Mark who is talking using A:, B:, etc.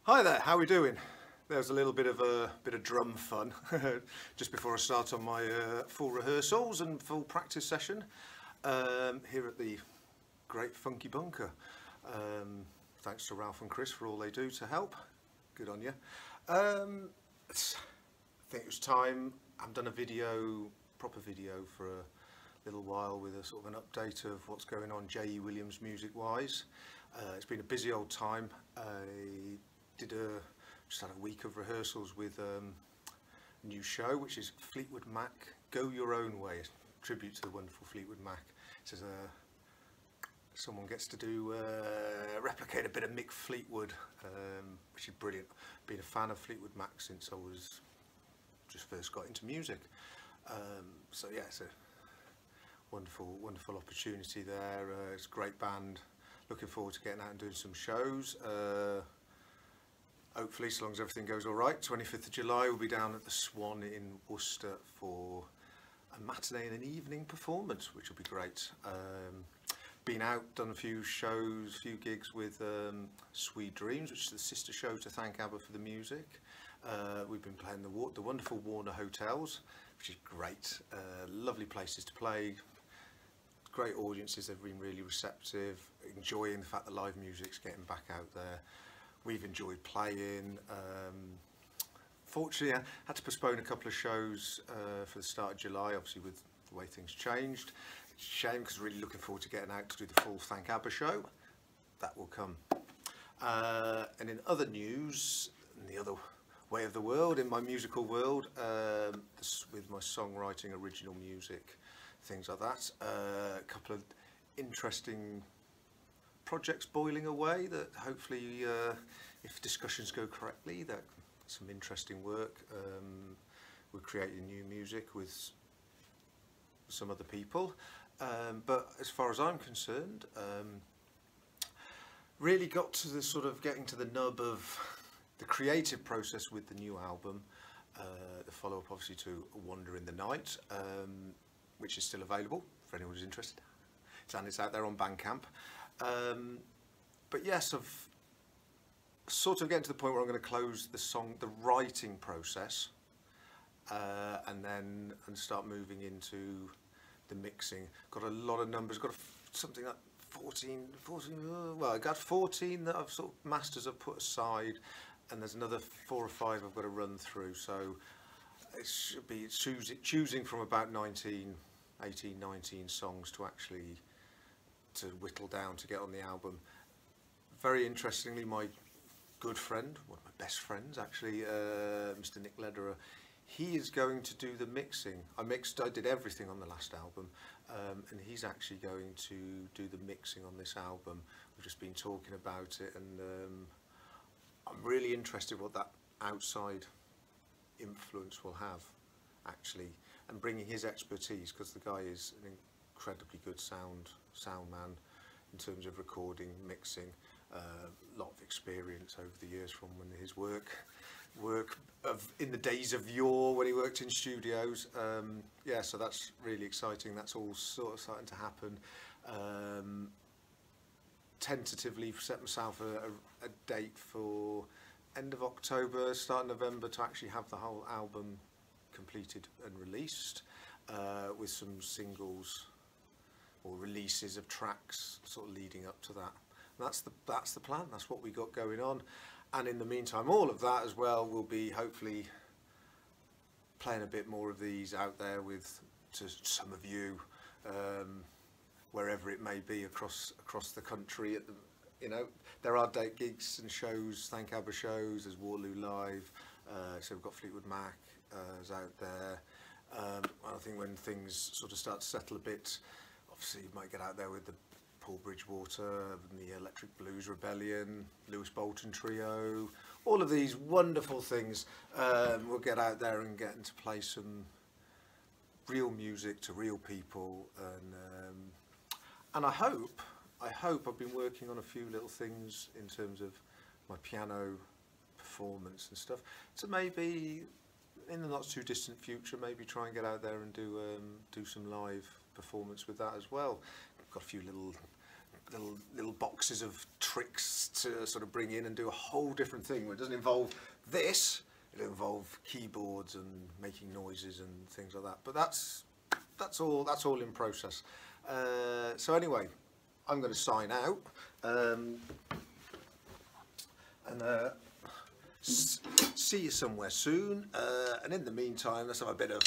A: Hi there, how are we doing? There's a little bit of drum fun just before I start on my full rehearsals and full practice session here at the Great Funky Bunker. Thanks to Ralph and Chris for all they do to help. Good on you. I think it was time. I've done a video, proper video for a little while with a sort of an update of what's going on Elliot-Williams music wise. It's been a busy old time. I just had a week of rehearsals with a new show, which is Fleetwood Mac Go Your Own Way, a tribute to the wonderful Fleetwood Mac. It says someone gets to do replicate a bit of Mick Fleetwood, which is brilliant. Been a fan of Fleetwood Mac since I was just first got into music. So yeah, it's a wonderful opportunity there. It's a great band. Looking forward to getting out and doing some shows. Hopefully, so long as everything goes all right, 25th of July we'll be down at the Swan in Worcester for a matinee and an evening performance, which will be great. Been out, done a few shows, a few gigs with Sweet Dreams, which is the sister show to Thank ABBA for the music. We've been playing the wonderful Warner Hotels, which is great. Lovely places to play. Great audiences, they've been really receptive, enjoying the fact that live music's getting back out there. We've enjoyed playing. Fortunately, I had to postpone a couple of shows for the start of July, obviously with the way things changed. It's a shame because really looking forward to getting out to do the full Thank ABBA show. That will come. And in other news, in the other way of the world, in my musical world, with my songwriting, original music, things like that. A couple of interesting projects boiling away that hopefully, if discussions go correctly, that some interesting work. We're creating new music with some other people. But as far as I'm concerned, really got to the sort of getting to the nub of the creative process with the new album. The follow-up obviously to A Wander in the Night, which is still available for anyone who's interested. It's out there on Bandcamp. But yes, I've sort of getting to the point where I'm going to close the writing process, and start moving into the mixing. Got a lot of numbers. Got something like 14. Well, I got 14 that I've sort of masters I've put aside, and there's another 4 or 5 I've got to run through. So it should be choosing from about 18, 19 songs to whittle down to get on the album. Very interestingly, my good friend, one of my best friends actually, Mr. Nick Lederer, he is going to do the mixing. I did everything on the last album, and he's actually going to do the mixing on this album. We've just been talking about it, and I'm really interested what that outside influence will have actually, and bringing his expertise, because the guy is an incredibly good sound man in terms of recording, mixing. A lot of experience over the years from when his work in the days of yore when he worked in studios. Yeah, so that's really exciting. That's all sort of starting to happen. Tentatively set myself a date for end of October, start of November to actually have the whole album completed and released, with some singles or releases of tracks sort of leading up to that. And that's the plan. That's what we got going on. And in the meantime, all of that as well will be hopefully playing a bit more of these out there to some of you, wherever it may be across the country. There are date gigs and shows, Thank ABBA shows. There's Waterloo Live. So we've got Fleetwood Mac is out there. I think when things sort of start to settle a bit, obviously you might get out there with the Paul Bridgewater, the Electric Blues Rebellion, Lewis Bolton Trio, all of these wonderful things. We'll get out there and get into play some real music to real people, and I hope I've been working on a few little things in terms of my piano performance and stuff. So maybe in the not too distant future, maybe try and get out there and do some live performance with that as well. Got a few little little boxes of tricks to sort of bring in and do a whole different thing where it doesn't involve this. It'll involve keyboards and making noises and things like that. But that's all in process. So anyway, I'm going to sign out. And see you somewhere soon. And in the meantime, let's have a bit of